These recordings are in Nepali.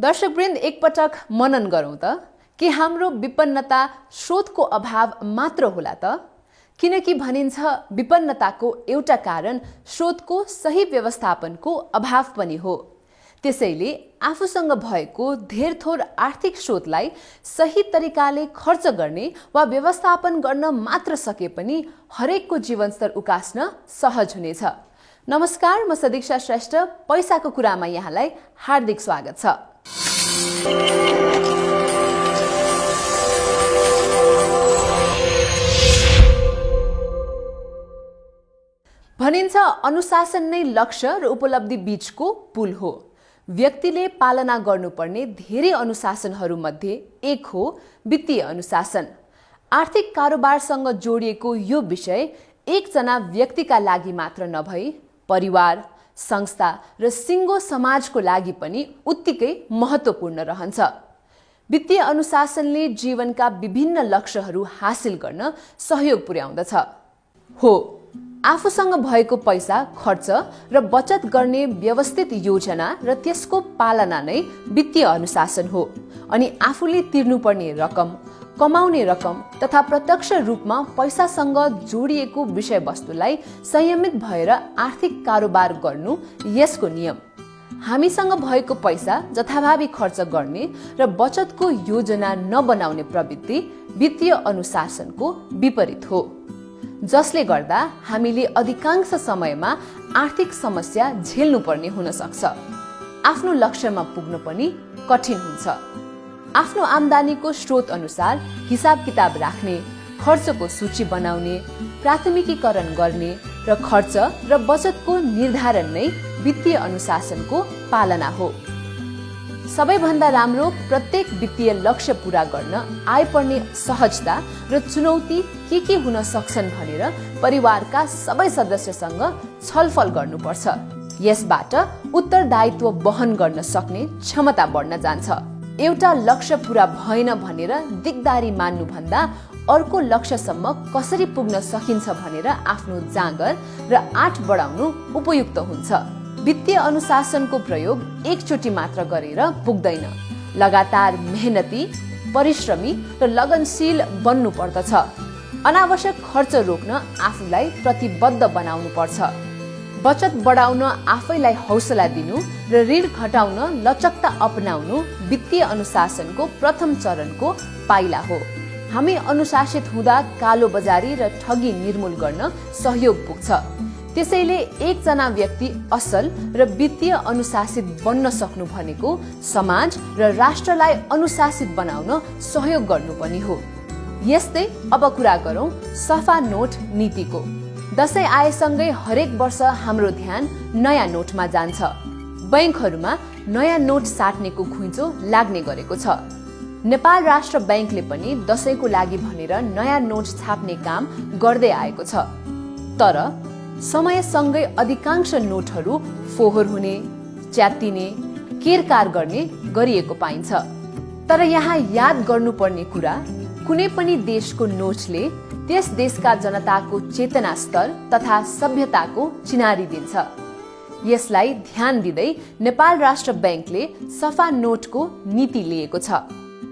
दर्शकवृन्द, एकपटक मनन गरौँ त कि हाम्रो विपन्नता स्रोतको अभाव मात्र होला त? किनकि भनिन्छ विपन्नताको एउटा कारण स्रोतको सही व्यवस्थापनको अभाव पनि हो। त्यसैले आफूसँग भएको धेर थोर आर्थिक स्रोतलाई सही तरिकाले खर्च गर्ने वा व्यवस्थापन गर्न मात्र सके पनि हरेकको जीवनस्तर उकास्न सहज हुनेछ। नमस्कार, म सदिक्षा श्रेष्ठ। पैसाको कुरामा यहाँलाई हार्दिक स्वागत छ। भनिन्छ अनुशासन नै लक्ष्य र उपलब्धि बीचको पुल हो। व्यक्तिले पालना गर्नुपर्ने धेरै अनुशासनहरूमध्ये एक हो वित्तीय अनुशासन। आर्थिक कारोबारसँग जोडिएको यो विषय एकजना व्यक्तिका लागि मात्र नभई परिवार, संस्था र सिङ्गो समाजको लागि पनि उत्तिकै महत्त्वपूर्ण रहन्छ। वित्तीय अनुशासनले जीवनका विभिन्न लक्ष्यहरू हासिल गर्न सहयोग पुर्याउँदछ। हो, आफूसँग भएको पैसा खर्च र बचत गर्ने व्यवस्थित योजना र त्यसको पालना नै वित्तीय अनुशासन हो। अनि आफूले तिर्नुपर्ने रकम, कमाउने रकम तथा प्रत्यक्ष रूपमा पैसासँग जोडिएको विषयवस्तुलाई संयमित भएर आर्थिक कारोबार गर्नु यसको नियम। हामीसँग भएको पैसा जथाभावी खर्च गर्ने र बचतको योजना नबनाउने प्रवृत्ति वित्तीय अनुशासनको विपरीत हो, जसले गर्दा हामीले अधिकांश समयमा आर्थिक समस्या झेल्नुपर्ने हुन सक्छ। आफ्नो लक्ष्यमा पुग्न पनि कठिन हुन्छ। आफ्नो आम्दानीको स्रोत अनुसार हिसाब किताब राख्ने, खर्चको सूची बनाउने, प्राथमिकीकरण गर्ने र खर्च र बचतको निर्धारण नै वित्तीय अनुशासनको पालना हो। सबैभन्दा राम्रो प्रत्येक वित्तीय लक्ष्य पूरा गर्न आइपर्ने सहजता र चुनौती के हुन सक्छन् भनेर परिवारका सबै सदस्यसँग छलफल गर्नुपर्छ। यसबाट उत्तरदायित्व वहन गर्न सक्ने क्षमता बढ्न जान्छ। एउटा लक्ष्य पूरा भएन भनेर दिगदारी मान्नुभन्दा अर्को लक्ष्यसम्म कसरी पुग्न सकिन्छ भनेर आफ्नो जाँगर र आँट बढाउनु उपयुक्त हुन्छ। वित्तीय अनुशासनको प्रयोग एकचोटि मात्र गरेर पुग्दैन। लगातार मेहनती, परिश्रमी र लगनशील बन्नु पर्दछ। अनावश्यक खर्च रोक्न आफूलाई प्रतिबद्ध बनाउनु पर्छ। बचत बढाउन आफैलाई हौसला दिनु र ऋण घटाउन लचकता अपनाउनु वित्तीय अनुशासनको प्रथम चरणको पाइला हो। हामी अनुशासित हुँदा कालो बजारी र ठगी निर्मूल गर्न सहयोग पुग्छ। त्यसैले एकजना व्यक्ति असल र वित्तीय अनुशासित बन्न सक्नु भनेको समाज र राष्ट्रलाई अनुशासित बनाउन सहयोग गर्नु पनि हो। यस्तै अब कुरा गरौँ सफा नोट नीतिको। दशैं आएसँगै हरेक वर्ष हाम्रो ध्यान नयाँ नोटमा जान्छ। बैंकहरूमा नयाँ नोट साट्नेको घुइँचो लाग्ने गरेको छ। नेपाल राष्ट्र बैंकले पनि दशैंको लागि भनेर नयाँ नोट छाप्ने काम गर्दै आएको छ। तर समयसँगै अधिकांश नोटहरू फोहोर हुने, च्यात्तिने, केरकार गर्ने गरिएको पाइन्छ। तर यहाँ याद गर्नुपर्ने कुरा, कुनै पनि देशको नोटले त्यस देशका जनताको चेतना स्तर तथा सभ्यताको चिनारी दिन्छ। यसलाई ध्यान दिँदै नेपाल राष्ट्र बैंकले सफा नोटको नीति लिएको छ।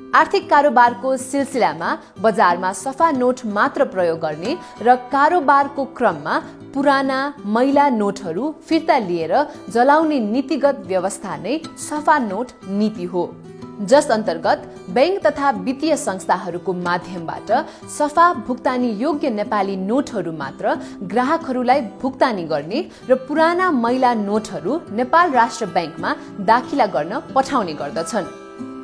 आर्थिक कारोबारको सिलसिलामा बजारमा सफा नोट मात्र प्रयोग गर्ने र कारोबारको क्रममा पुराना मैला नोटहरू फिर्ता लिएर जलाउने नीतिगत व्यवस्था नै सफा नोट नीति हो, जस अन्तर्गत बैंक तथा वित्तीय संस्थाहरूको माध्यमबाट सफा भुक्तानी योग्य नेपाली नोटहरू मात्र ग्राहकहरूलाई भुक्तानी गर्ने र पुराना मैला नोटहरू नेपाल राष्ट्र बैंकमा दाखिला गर्न पठाउने गर्दछन्।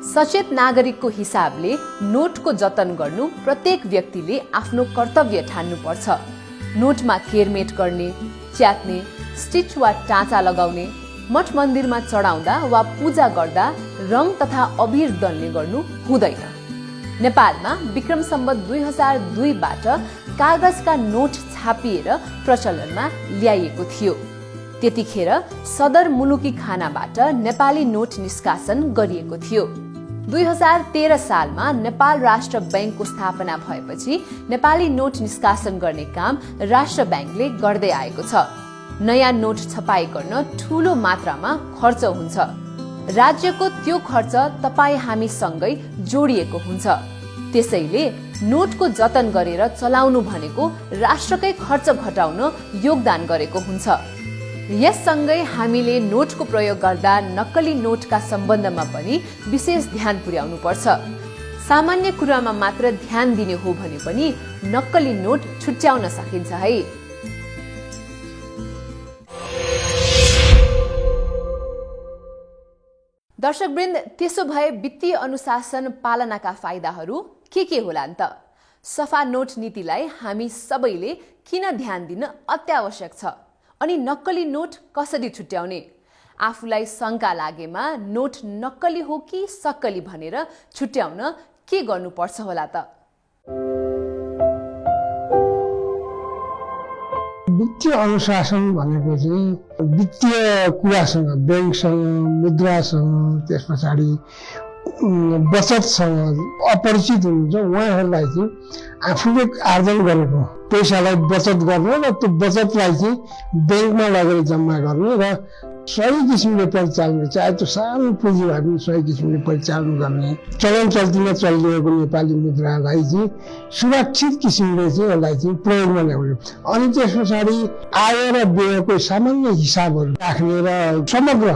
सचेत नागरिकको हिसाबले नोटको जतन गर्नु प्रत्येक व्यक्तिले आफ्नो कर्तव्य ठान्नुपर्छ। नोटमा केरमेट गर्ने, च्यात्ने, स्टिच वा टाँचा लगाउने, मठ मन्दिरमा चढाउँदा वा पूजा गर्दा रङ तथा अबिर दल्ने गर्नु हुँदैन। नेपालमा विक्रम सम्वत 2002बाट कागजका नोट छापिएर प्रचलनमा ल्याइएको थियो। त्यतिखेर सदर मुलुकी खानाबाट नेपाली नोट निष्कासन गरिएको थियो। 2013 सालमा नेपाल राष्ट्र बैंकको स्थापना भएपछि नेपाली नोट निष्कासन गर्ने काम राष्ट्र बैंकले गर्दै आएको छ। नयाँ नोट छपाई गर्न ठूलो मात्रामा खर्च हुन्छ। राज्यको त्यो खर्च तपाईँ हामीसँगै जोडिएको हुन्छ। त्यसैले नोटको जतन गरेर चलाउनु भनेको राष्ट्रकै खर्च घटाउन योगदान गरेको हुन्छ। यससँगै हामीले नोटको प्रयोग गर्दा नक्कली नोटका सम्बन्धमा पनि विशेष ध्यान पुर्याउनु पर्छ। सामान्य कुरामा मात्र ध्यान दिने हो भने पनि नक्कली नोट छुट्याउन सकिन्छ है। दर्शकवृन्द, त्यसो भए वित्तीय अनुशासन पालनाका फाइदाहरू के होलान् त? सफा नोट नीतिलाई हामी सबैले किन ध्यान दिन अत्यावश्यक छ? अनि नक्कली नोट कसरी छुट्याउने? आफूलाई शंका लागेमा नोट नक्कली हो कि सक्कली भनेर छुट्याउन के गर्नुपर्छ होला त? वित्तीय अनुशासन भनेको चाहिँ वित्तीय कुरासँग, बैंकसँग, मुद्रासँग, त्यस पछाडि बचतसँग अपरिचित हुनुहुन्छ उहाँहरूलाई चाहिँ आफूले आर्जन गरेको पैसालाई बचत गर्ने र त्यो बचतलाई चाहिँ बैंकमा लगेर जम्मा गर्ने र सही किसिमले परिचालन, चाहे त्यो सानो पुँजी भए पनि सही किसिमले परिचालन गर्ने, चलन चल्तीमा चलिरहेको नेपाली मुद्रालाई चाहिँ सुरक्षित किसिमले चाहिँ यसलाई चाहिँ प्रयोगमा ल्याउने, अनि त्यस पछाडि आय र व्ययको सामान्य हिसाबहरू राख्ने र समग्र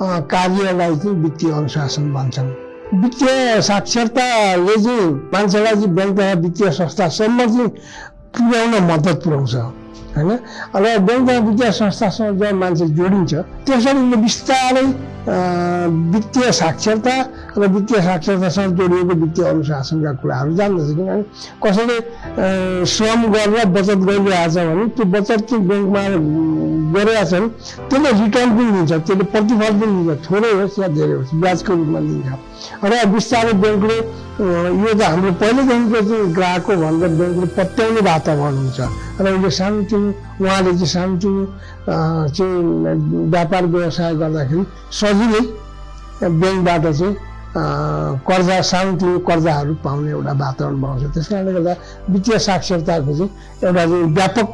कार्यलाई चाहिँ वित्तीय अनुशासन भन्छन्। वित्तीय साक्षरताले चाहिँ मान्छेलाई चाहिँ बैंक तथा वित्तीय संस्थासम्म चाहिँ पुर्याउन मद्दत पुर्याउँछ हैन। र बैंक तथा वित्तीय संस्थासँग जब मान्छे जोडिन्छ त्यसरी उसले बिस्तारै वित्तीय साक्षरता र वित्तीय साक्षरतासँग जोडिएको वित्तीय अनुशासनका कुराहरू जान्दछ। किनभने कसैले श्रम गरेर बचत गरिरहेछ भने त्यो बचत चाहिँ बैंकमा गरेका छन्, त्यसले रिटर्न पनि दिन्छ, त्यसले प्रतिफल पनि दिन्छ, थोरै होस् या धेरै होस् ब्याजको रूपमा दिन्छ। र बिस्तारै बैंकले यो त हाम्रो पहिलेदेखिको चाहिँ ग्राहक हो भनेर बैंकले पत्याउने वातावरण हुन्छ र उसले सानोतिनो उहाँले चाहिँ सानोतिनो चाहिँ व्यापार व्यवसाय गर्दाखेरि सजिलै बैंकबाट चाहिँ कर्जा, सानोतिनो कर्जाहरू पाउने एउटा वातावरण बनाउँछ। त्यस कारणले गर्दा वित्तीय साक्षरताको चाहिँ एउटा चाहिँ व्यापक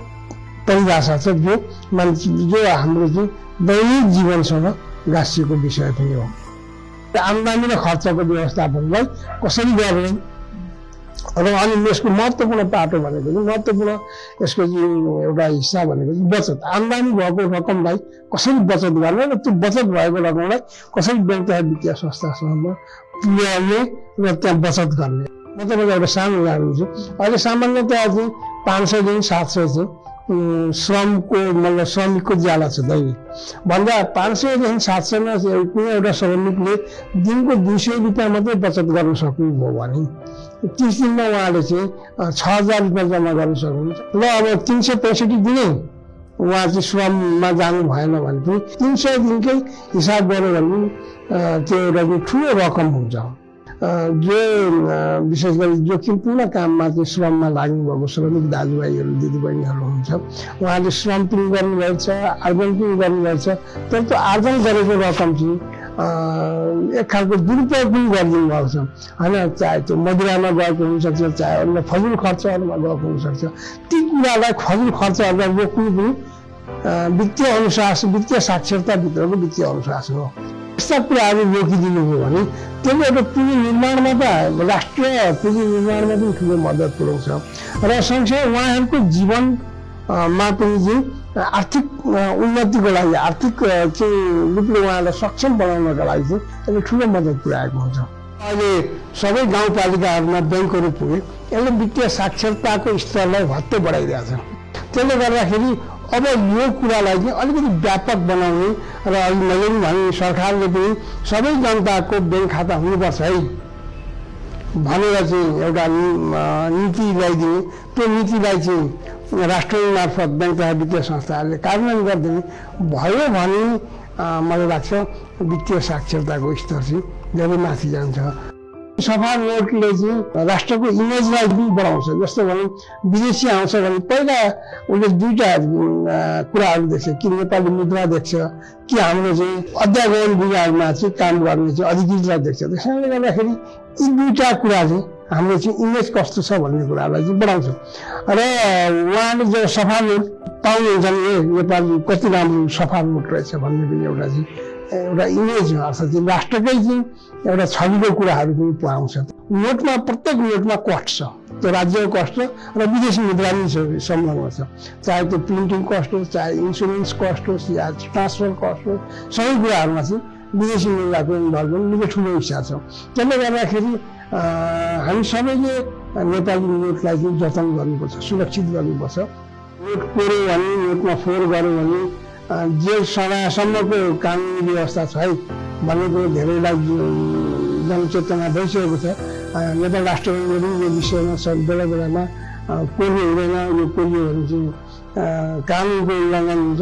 परिभाषा छ जो हाम्रो चाहिँ दैनिक जीवनसँग गाँसिएको विषय पनि हो। आम्दानी र खर्चको व्यवस्थापनलाई कसरी गर्ने र अनि यसको महत्त्वपूर्ण पाटो भनेको चाहिँ महत्त्वपूर्ण यसको एउटा हिस्सा भनेको चाहिँ बचत। आम्दानी भएको रकमलाई कसरी बचत गर्ने र त्यो बचत भएको रकमलाई कसरी बैंक तथा वित्तीय संस्थासँग पुर्याउने र त्यहाँ बचत गर्ने। म तपाईँको एउटा सानो उदाहरण दिन्छु। अहिले सामान्यतया चाहिँ 500 देखि 700 चाहिँ श्रमको मतलब श्रमिकको ज्याला छ दैनिक भन्दा 500 देखि 700 मा कुनै एउटा श्रमिकले दिनको 200 रुपियाँ मात्रै बचत गर्न सक्नुभयो भने 30 दिनमा उहाँले चाहिँ 6000 रुपियाँ जम्मा गर्न सक्नुहुन्छ। ल अब 365 दिनै उहाँ चाहिँ श्रममा जानु भएन भने पनि 300 दिनकै हिसाब गर्यो भने त्यो एउटा ठुलो रकम हुन्छ। जो विशेष गरी जोखिमपूर्ण काममा चाहिँ श्रममा लाग्नुभएको श्रमिक दाजुभाइहरू दिदीबहिनीहरू हुन्छ, उहाँले श्रम पनि गर्नुभएको छ, आर्जन पनि गर्नुभएको छ, तर त्यो आर्जन गरेको रकम चाहिँ एक खालको दुरुपयोग पनि गरिदिनु भएको छ होइन। चाहे त्यो मदिरामा गएको हुनसक्छ, चाहे अन्य फजुल खर्चहरूमा गएको हुनसक्छ। ती कुरालाई फजुल खर्चहरूलाई रोक्नु पनि वित्तीय अनुशासन, वित्तीय साक्षरताभित्रको वित्तीय अनुशासन हो। यस्ता कुराहरू रोकिदिनु हो भने त्यसले एउटा पुँजी निर्माणमा त राष्ट्रिय पुँजी निर्माणमा पनि ठुलो मद्दत पुर्याउँछ र सँगसँगै उहाँहरूको जीवनमा पनि चाहिँ आर्थिक उन्नतिको लागि, आर्थिक चाहिँ रूपले उहाँलाई सक्षम बनाउनका लागि चाहिँ यसले ठुलो मद्दत पुर्याएको हुन्छ। अहिले सबै गाउँपालिकाहरूमा बैंकहरू पुगे, यसले वित्तीय साक्षरताको स्तरलाई भत्ते बढाइरहेछ। त्यसले गर्दाखेरि अब यो कुरालाई चाहिँ अलिकति व्यापक बनाउने र अहिले मैले पनि भने सरकारले पनि सबै जनताको बैंक खाता हुनुपर्छ है भनेर चाहिँ एउटा नीति ल्याइदिने, त्यो नीतिलाई चाहिँ राष्ट्र मार्फत बैंक तथा वित्तीय संस्थाहरूले कार्यान्वयन गरिदिने भयो भने मलाई लाग्छ वित्तीय साक्षरताको स्तर चाहिँ धेरै माथि जान्छ। सफा नोटले चाहिँ राष्ट्रको इमेजलाई पनि बढाउँछ। जस्तो भनौँ विदेशी आउँछ भने पहिला उसले दुईटा कुराहरू देख्छ, कि नेपाली मुद्रा देख्छ कि हाम्रो चाहिँ अध्यावरण विभागमा चाहिँ काम गर्ने चाहिँ अधिकृतलाई देख्छ। त्यस कारणले गर्दाखेरि यी दुईटा कुरा चाहिँ हाम्रो चाहिँ इमेज कस्तो छ भन्ने कुरालाई चाहिँ बढाउँछ। र उहाँले जब सफा नोट पाउनुहुन्छ भने नेपाल कति राम्रो सफा नोट रहेछ भन्ने पनि एउटा चाहिँ एउटा इमेज हो, अर्थात् चाहिँ राष्ट्रकै चाहिँ एउटा छविको कुराहरू पनि पाउँछ। नोटमा प्रत्येक नोटमा कस्ट छ, त्यो राज्यको कस्ट र विदेशी मुद्रा पनि संलग्न छ, चाहे त्यो प्रिन्टिङ कस्ट होस्, चाहे इन्सुरेन्स कस्ट होस् या ट्रान्सफर कस्ट होस्, सबै कुराहरूमा चाहिँ विदेशी मुद्राको इन्भल्भमेन्ट निकै ठुलो हिस्सा छ। त्यसले गर्दाखेरि हामी सबैले नेपाली नोटलाई चाहिँ जतन गर्नुपर्छ, सुरक्षित गर्नुपर्छ। नोट कोर्यो भने, नोटमा फोहोर गर्यो भने जे सदासम्मको कानुनी व्यवस्था छ है भनेको धेरैलाई जनचेतना भइसकेको छ। नेपाल राष्ट्र ब्याङ्कले पनि यो विषयमा बेला बेलामा कोर्नु हुँदैन, यो कोर्यो भने चाहिँ कानुनको उल्लङ्घन हुन्छ,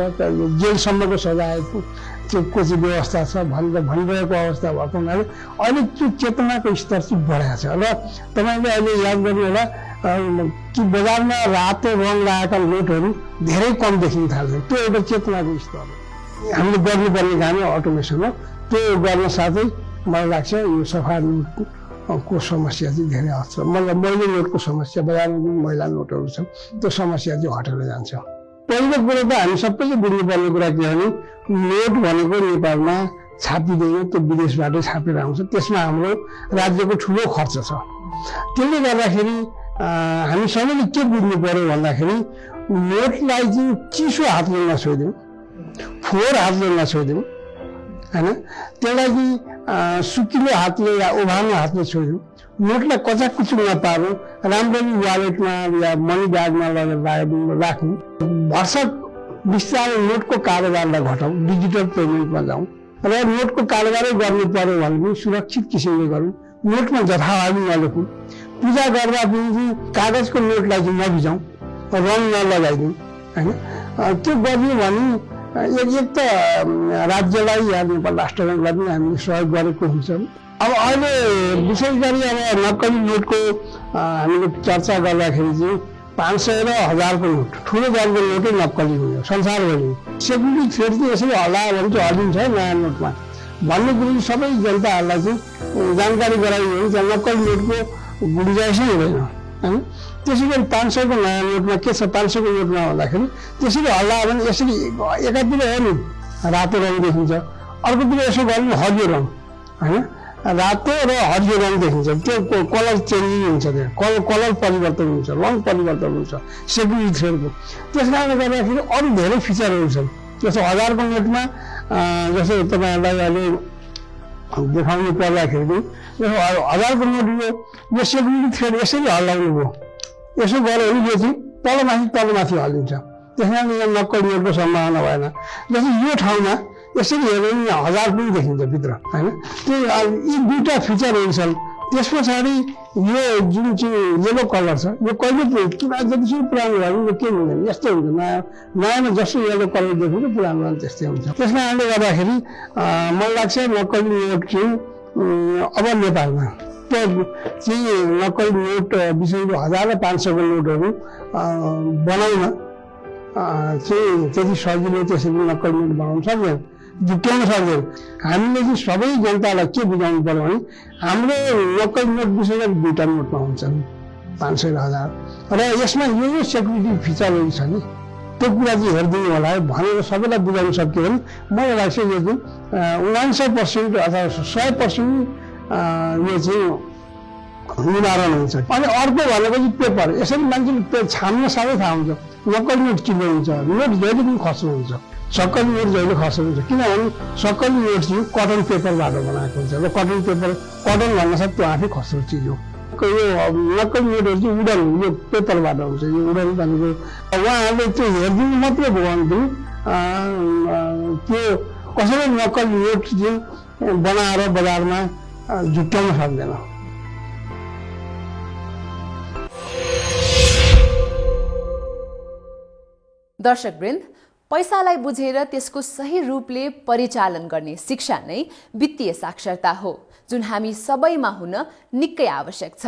जेलसम्मको सजायको को चाहिँ व्यवस्था छ भनेर भनिरहेको अवस्था भएको हुनाले अहिले त्यो चेतनाको स्तर चाहिँ बढाएको छ। र तपाईँले अहिले याद गर्नु होला कि बजारमा रातो रङ लगाएका नोटहरू धेरै कम देखिन थाल्छ। त्यो एउटा चेतनाको स्तर हो, हामीले गर्नुपर्ने काम अटोमेसन हो। त्यो गर्न साथै मलाई लाग्छ यो सफा नोटको समस्या चाहिँ धेरै हट्छ। मतलब मैले नोटको समस्या, बजारमा जुन मैला नोटहरू छन् त्यो समस्या चाहिँ हटेर जान्छ। पहिलो कुरो त हामी सबैले बुझ्नुपर्ने कुरा के हो भने नोट भनेको नेपालमा छापिँदैन, त्यो विदेशबाटै छापेर आउँछ, त्यसमा हाम्रो राज्यको ठुलो खर्च छ। त्यसले गर्दाखेरि हामी सबैले के बुझ्नु पर्यो भन्दाखेरि नोटलाई चाहिँ चिसो हातले नछोइदिउँ, फोहोर हातले नछोइदिउँ होइन, त्यसलाई चाहिँ सुकिलो हातले या ओभानो हातले छोइदिउँ। नोटलाई कचाकुचुक नपारौँ, राम्ररी वालेटमा या मनी ब्यागमा लगेर राखौँ। भर्सक बिस्तारै नोटको कारोबारलाई घटाउँ, डिजिटल पेमेन्टमा जाउँ र नोटको कारोबारै गर्नु पर्यो भने पनि सुरक्षित किसिमले गरौँ। नोटमा जथाभावी नलेखौँ। पूजा गर्दा पनि कागजको नोटलाई चाहिँ नभिजाउँ, रङ नलगाइदिउँ होइन। त्यो गर्यो भने एक त राज्यलाई या नेपाल राष्ट्र ब्याङ्कलाई पनि हामीले सहयोग गरेको हुन्छ। अब अहिले विशेष गरी अब नक्कली नोटको हामीले चर्चा गर्दाखेरि चाहिँ 500 र 1000को नोट, ठुलो दरको नोटै नक्कली हुने संसारभरि। सेक्युरिटी थ्रेड चाहिँ यसरी हल्लायो भने चाहिँ हल्लिन्छ नयाँ नोटमा भन्ने कुरो सबै जनताहरूलाई चाहिँ जानकारी गराइयो भने चाहिँ नक्कली नोटको गुडिजाइसै हुँदैन होइन। त्यसै गरी 500 को नयाँ नोटमा के छ, 500 को नोटमा भन्दाखेरि त्यसरी हल्लायो भने यसरी एकातिर हेर्नु रातो रङ देखिन्छ, अर्कोतिर यसो गर्नु हरियो रङ होइन, रातो र हरियो रङ देखिन्छ। त्यो कलर चेन्जिङ हुन्छ, त्यहाँ कलर परिवर्तन हुन्छ, रङ परिवर्तन हुन्छ सेक्युरिटी थ्रेडको। त्यस कारणले गर्दाखेरि अरू धेरै फिचरहरू छन्। जस्तो 1000को नोटमा जस्तो तपाईँहरूलाई अहिले देखाउनु पर्दाखेरि जस्तो 1000को नोट यो सेक्युरिटी थ्रेड यसरी हल्लाउनु भयो, यसो गऱ्यो भने यो चाहिँ तलमाथि हल्लिन्छ। त्यस कारणले यहाँ नक्कली नोटको सम्भावना भएन। जस्तो यो ठाउँमा यसरी हेर्यो भने 1000 पनि देखिन्छ भित्र होइन। त्यो यी दुईवटा फिचरहरू छन्। त्यस पछाडि यो जुन चाहिँ येलो कलर छ यो कहिले जतिसुकै पुरानो भयो भने के हुँदैन, यस्तै हुन्छ। नयाँमा जस्तो येलो कलर देखिन्छ पुरानो भने त्यस्तै हुन्छ। त्यस कारणले गर्दाखेरि मलाई लाग्छ नक्कली नोट चाहिँ अब नेपालमा त्यो चाहिँ नक्कली नोट विशेष 1000 र 500 को नोटहरू बनाउन चाहिँ त्यति सजिलो त्यसरी नक्कली नोट बनाउन सक्दैन, जुट्याउन सक्दैन। हामीले चाहिँ सबै जनतालाई के बुझाउनु पर्यो भने हाम्रो नक्कली नोट विशेष गरी दुईवटा नोटमा हुन्छन्, 500 र 1000, र यसमा यो सेक्युरिटी फिचरहरू छ नि त्यो कुरा चाहिँ हेरिदिनु होला भनेर सबैलाई बुझाउन सक्यो भने मलाई लाग्छ यो चाहिँ 99% अथवा 100% यो चाहिँ निवारण हुन्छ। अनि अर्को भनेको चाहिँ पेपर, यसरी मान्छेले छान्न साह्रै थाहा हुन्छ नक्कली नोट किन्नु हुन्छ। नोट जहिले पनि खस्रो हुन्छ, सक्कली नोट जहिले खस्रो हुन्छ, किनभने सक्कली नोट चाहिँ कटन पेपरबाट बनाएको हुन्छ र कटन भन्न सक्छ त्यो आफै खस्रो चिज हो। यो नक्कली नोटहरू चाहिँ उडन, यो पेपरबाट हुन्छ। यो उडन भनेको उहाँहरूले त्यो हेरिदिनु मात्रै भयो भने पनि त्यो कसैले नक्कली नोट चाहिँ बनाएर बजारमा जुट्याउन सक्दैन। दर्शकवृन्द, पैसालाई बुझेर त्यसको सही रूपले परिचालन गर्ने शिक्षा नै वित्तीय साक्षरता हो, जुन हामी सबैमा हुन निकै आवश्यक छ।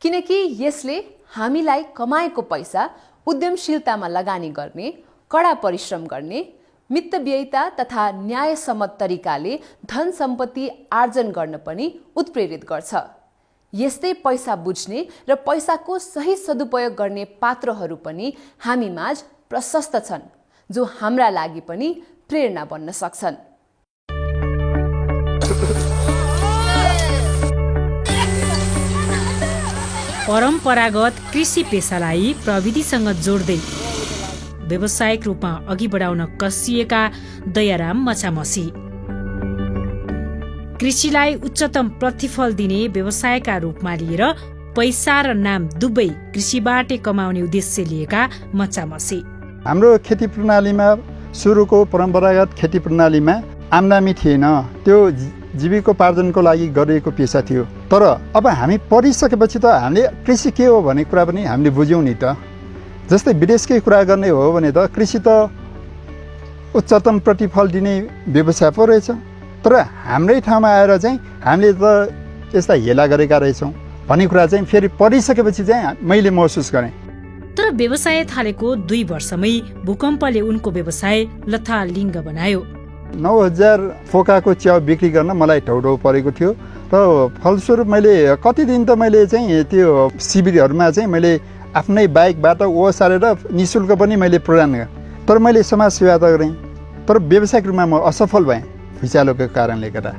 किनकि यसले हामीलाई कमाएको पैसा उद्यमशीलतामा लगानी गर्ने, कडा परिश्रम गर्ने, मितव्ययिता तथा न्यायसम्मत तरिकाले धन सम्पत्ति आर्जन गर्न पनि उत्प्रेरित गर्छ। यस्तै पैसा बुझ्ने र पैसाको सही सदुपयोग गर्ने पात्रहरू पनि हामीमाझ प्रशस्त छन्, जो हाम्रा लागि पनि प्रेरणा बन्न सक्छन्। परम्परागत कृषि पेसालाई प्रविधिसँग जोड्दै व्यावसायिक रूपमा अघि बढाउन कसिएका दयाराम मछामसी। कृषिलाई उच्चतम प्रतिफल दिने व्यवसायका रूपमा लिएर पैसा र नाम दुवै कृषिबाटै कमाउने उद्देश्य लिएका मछामसी। हाम्रो खेती प्रणालीमा सुरुको परम्परागत खेती प्रणालीमा आम्दानी थिएन, त्यो जीविकोपार्जनको लागि गरिएको पेसा थियो। तर अब हामी पढिसकेपछि त हामीले कृषि के हो भन्ने कुरा पनि हामीले बुझ्यौँ नि त। जस्तै विदेशकै कुरा गर्ने हो भने त कृषि त उच्चतम प्रतिफल दिने व्यवसाय पो रहेछ। तर हाम्रै ठाउँमा आएर चाहिँ हामीले त यस्ता हेला गरेका रहेछौँ भन्ने कुरा चाहिँ फेरि पढिसकेपछि चाहिँ मैले महसुस गरेँ। तर व्यवसाय थालेको 2 वर्षमै भूकम्पले उनको व्यवसाय लथालिङ्ग बनायो। 9,000 फोकाको च्याउ बिक्री गर्न मलाई ठाउँ परेको थियो र फलस्वरूप मैले कति दिन त मैले चाहिँ त्यो शिविरहरूमा चाहिँ मैले आफ्नै बाइकबाट ओसारेर निःशुल्क पनि मैले प्रदान गरेँ। तर मैले समाजसेवा त गरेँ, तर व्यावसायिक रूपमा म असफल भएँ भुइँचालोको कारणले गर्दा।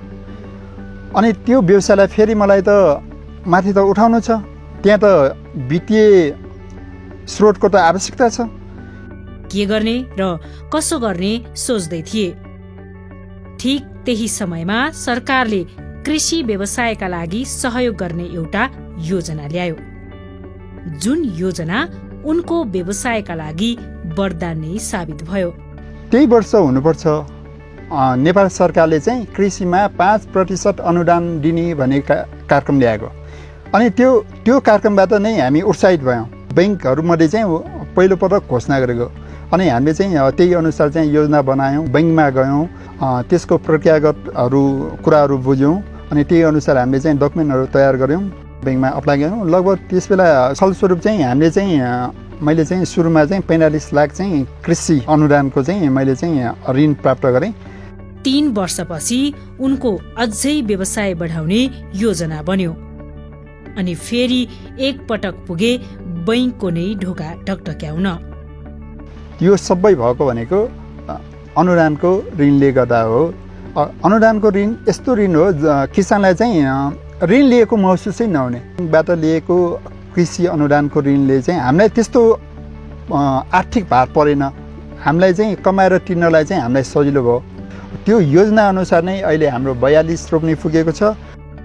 अनि त्यो व्यवसायलाई फेरि मलाई त माथि त उठाउनु छ, त्यहाँ त वित्तीय स्रोतको त आवश्यकता छ। के गर्ने र कसो गर्ने सोच्दै थिए। ठीक त्यही समयमा सरकारले कृषि व्यवसायका लागि सहयोग गर्ने एउटा योजना ल्यायो, जुन योजना उनको व्यवसायका लागि वरदान नै साबित भयो। त्यही वर्ष हुनुपर्छ नेपाल सरकारले चाहिँ कृषिमा 5% अनुदान दिने भन्ने कार्यक्रम ल्याएको। अनि त्यो कार्यक्रमबाट नै हामी उत्साहित भयौँ। ब्याङ्कहरूमध्ये चाहिँ पहिलोपटक घोषणा गरेको। अनि हामीले चाहिँ त्यही अनुसार चाहिँ योजना बनायौँ, ब्याङ्कमा गयौँ, त्यसको प्रक्रियागतहरू कुराहरू बुझ्यौँ। अनि त्यही अनुसार हामीले चाहिँ डकुमेन्टहरू तयार गऱ्यौँ, ब्याङ्कमा अप्लाई गऱ्यौँ। लगभग त्यस बेला फलस्वरूप चाहिँ हामीले चाहिँ मैले चाहिँ सुरुमा चाहिँ 45 लाख चाहिँ कृषि अनुदानको चाहिँ मैले चाहिँ ऋण प्राप्त गरेँ। 3 वर्षपछि उनको अझै व्यवसाय बढाउने योजना बन्यो। अनि फेरि एकपटक पुगे बैङ्कको नै ढोका ढकढक्याउन। यो सबै भएको भनेको अनुदानको ऋणले गर्दा हो। अनुदानको ऋण यस्तो ऋण हो किसानलाई चाहिँ ऋण लिएको महसुसै नहुने। बाट लिएको कृषि अनुदानको ऋणले चाहिँ हामीलाई त्यस्तो आर्थिक भार परेन। हामीलाई चाहिँ कमाएर तिर्नलाई चाहिँ हामीलाई सजिलो भयो। त्यो योजना अनुसार नै अहिले हाम्रो 42 रोप्ने पुगेको छ।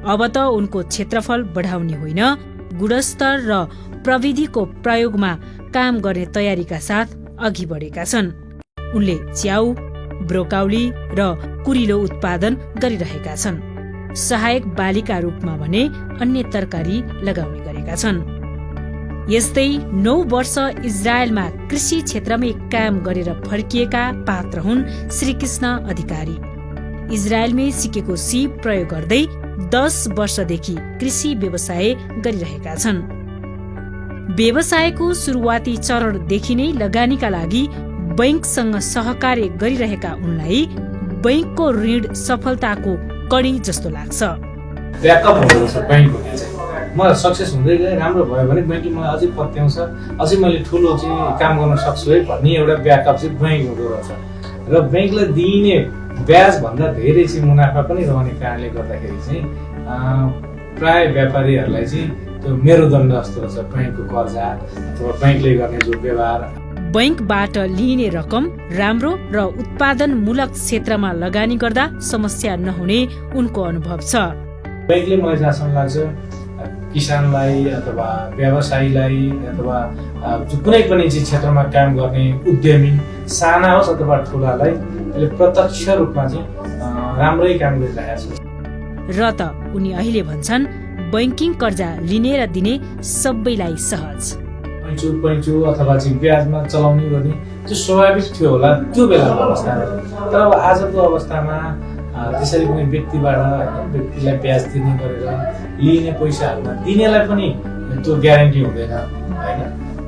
अब त उनको क्षेत्रफल बढाउने होइन, गुणस्तर र प्रविधिको प्रयोगमा काम गर्ने तयारीका साथ अघि बढेका छन्। उनले च्याउ, ब्रोकाउली र कुरिलो उत्पादन गरिरहेका छन्। सहायक बालीका रूपमा भने अन्य तरकारी लगाउने गरेका छन्। यस्तै 9 वर्ष इजरायलमा कृषि क्षेत्रमै काम गरेर फर्किएका पात्र हुन् श्रीकृष्ण अधिकारी। इजरायलमै सिकेको सिप प्रयोग गर्दै 10 वर्षदेखि कृषि व्यवसाय गरिरहेका छन्। व्यवसायको सुरुवाती चरणदेखि नै लगानीका लागि बैङ्कसँग सहकार्य गरिरहेका उनलाई बैङ्कको ऋण सफलताको कडी जस्तो लाग्छ। ब्याकअप हुँदो बैंक हुने चाहिँ म सक्सेस हुँदै गएँ, राम्रो भयो भने ब्याङ्कले मलाई अझै पत्याउँछ, अझै मैले ठुलो चाहिँ काम गर्न सक्छु है भन्ने एउटा ब्याकअप चाहिँ ब्याङ्क हुँदो रहेछ। र ब्याङ्कलाई दिइने ब्याजभन्दा धेरै चाहिँ मुनाफा पनि रहने कारणले गर्दाखेरि चाहिँ प्राय व्यापारीहरूलाई चाहिँ त्यो मेरुदण्ड जस्तो रहेछ ब्याङ्कको कर्जा अथवा ब्याङ्कले गर्ने जो व्यवहार। बैङ्कबाट लिइने रकम राम्रो र उत्पादनमूलक क्षेत्रमा लगानी गर्दा समस्या नहुने उनको अनुभव छ। ब्याङ्कले मलाई जहाँसम्म लाग्छ किसानलाई अथवा व्यवसायीलाई अथवा कुनै पनि चाहिँ क्षेत्रमा काम गर्ने उद्यमी साना होस् अथवा ठुलालाई यसले प्रत्यक्ष रूपमा चाहिँ राम्रै काम गरिरहेको छ। र त उनी अहिले भन्छन् बैंकिङ कर्जा लिने र दिने सबैलाई सहज। पैँचु अथवा चाहिँ ब्याजमा चलाउने गर्ने त्यो स्वाभाविक थियो होला त्यो बेलाको अवस्थामा। तर अब आजको अवस्थामा त्यसरी कुनै व्यक्तिबाट व्यक्तिलाई ब्याज दिने गरेर लिने पैसाहरूमा दिनेलाई पनि त्यो ग्यारेन्टी हुँदैन होइन।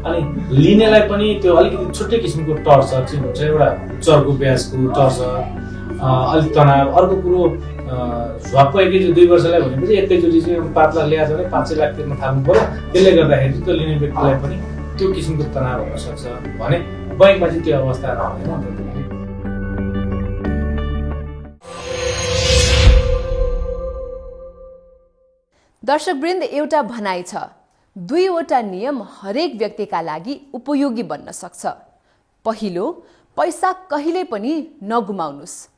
अनि लिनेलाई पनि त्यो अलिकति छुट्टै किसिमको टर्चर चाहिँ हुन्छ, एउटा चर्को ब्याजको टर्चर, अलिक तनाव। अर्को कुरो झ्वाप्प एकैचोटि 2 वर्षलाई भनेपछि एकैचोटि चाहिँ 5 लाख ल्याएको भने 5 लाख तिर्न थाल्नु पर्यो। त्यसले गर्दाखेरि त्यो लिने व्यक्तिलाई पनि त्यो किसिमको तनाव हुन सक्छ भने बैंकमा चाहिँ त्यो अवस्था रहँदैन। दर्शकवृन्द, एउटा भनाइ छ, 2वटा नियम हरेक व्यक्तिका लागि उपयोगी बन्न सक्छ। पहिलो, पैसा कहिल्यै पनि नगुमाउनुस्।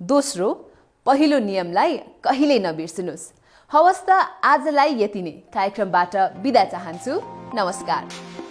दोस्रो, पहिलो नियमलाई कहिल्यै नबिर्सनुस्। हवस् त, आजलाई यति नै। कार्यक्रमबाट बिदा चाहन्छु। नमस्कार।